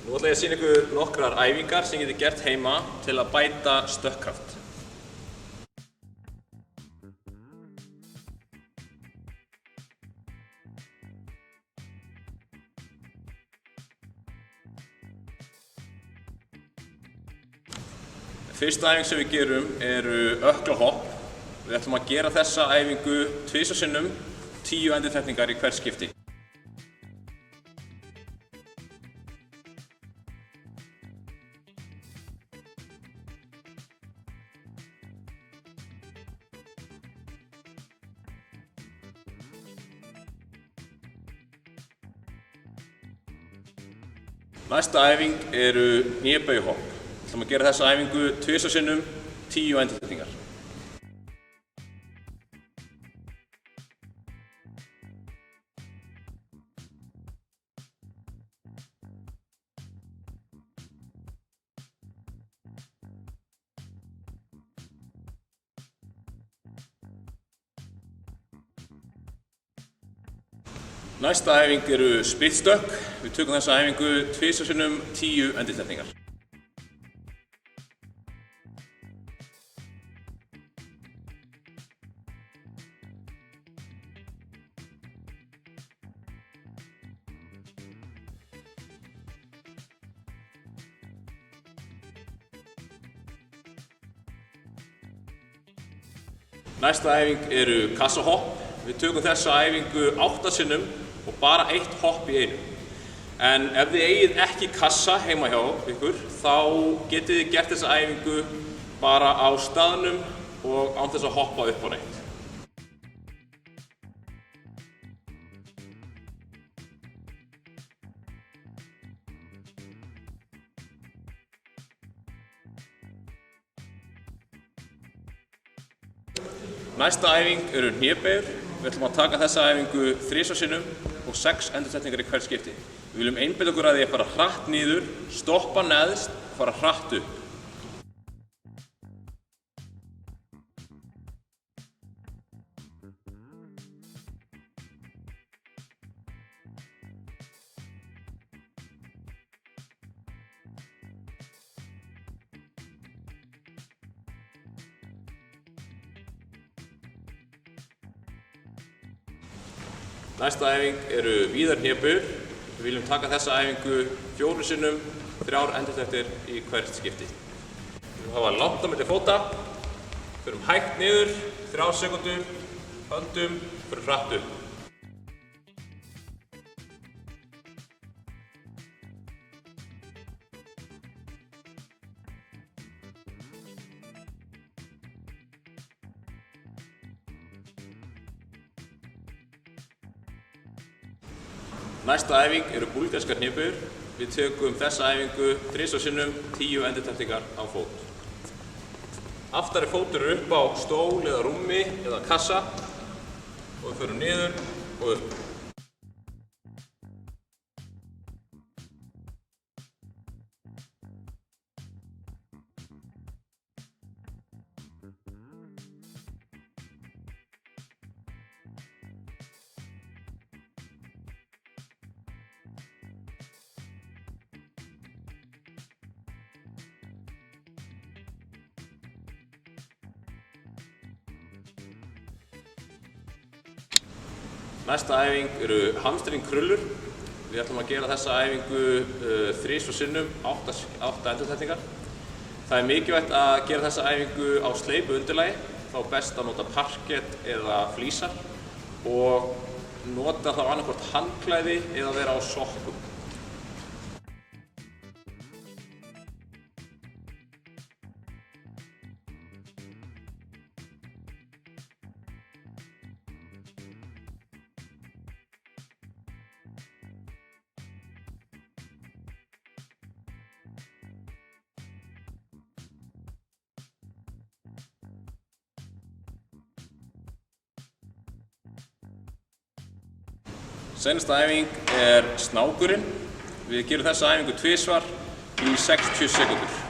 Nú ætla ég að sýna ykkur nokkrar æfingar sem ég geti gert heima til að bæta stökkkraft. Fyrsta æfing sem við gerum eru ökklahopp. Við ætlum að gera þessa æfingu 2 sinnum, 10 endurtekningar í hvert skipti. Næsta æfing eru hnébeygjuhopp. Við ætlum að gera þessa æfingu 2 sinnum, 10 endurtekningar. Næsta æfing eru splitstökk. Við tökum þessa æfingu 2 sinnum, 10 endurtekningar. Næsta æfing eru kassahopp. Við tökum þessa æfingu 8 sinnum og bara 1 hopp í einu. En ef þið eigið ekki kassa heima hjá ykkur, þá getið þið gert þessa æfingu bara á staðnum og án þess að hoppa upp á neitt. Næsta æfing eru hnébeygjur. Við ætlum að taka þessa æfingu 3 sinnum og 6 endurtekningar í hvert skipti. Við viljum einbeita okkur að því að fara hratt niður, stoppa neðst og fara hratt upp. Næsta æfing eru víðar hnébeygjur. Við viljum taka þessa æfingu 4 sinnum, 3 endurtektir í hvert skipti. Við viljum hafa langt á milli fóta, förum hægt niður, 3 sekúndur, höldum, förum hratt upp. Næsta æfing eru búlgarskar hnébeygjur. Við tökum þessa æfingu 3 sinnum, 10 endurtekningar á fót. Aftari fótur eru upp á stól eða rúmi eða kassa og við förum niður og upp. Næsta æfing eru hamstringkrullur. Við ætlum að gera þessa æfingu 3 sinnum, 8 endurtekningar. Það er mikilvægt að gera þessa æfingu á sleipu undirlagi, þá best að nota parkett eða flísar og nota þá annaðhvort handklæði eða vera á sokkum. Seinasta æfing er snákurinn. Við gerum þessa æfingu 2 í 60 sekúndur.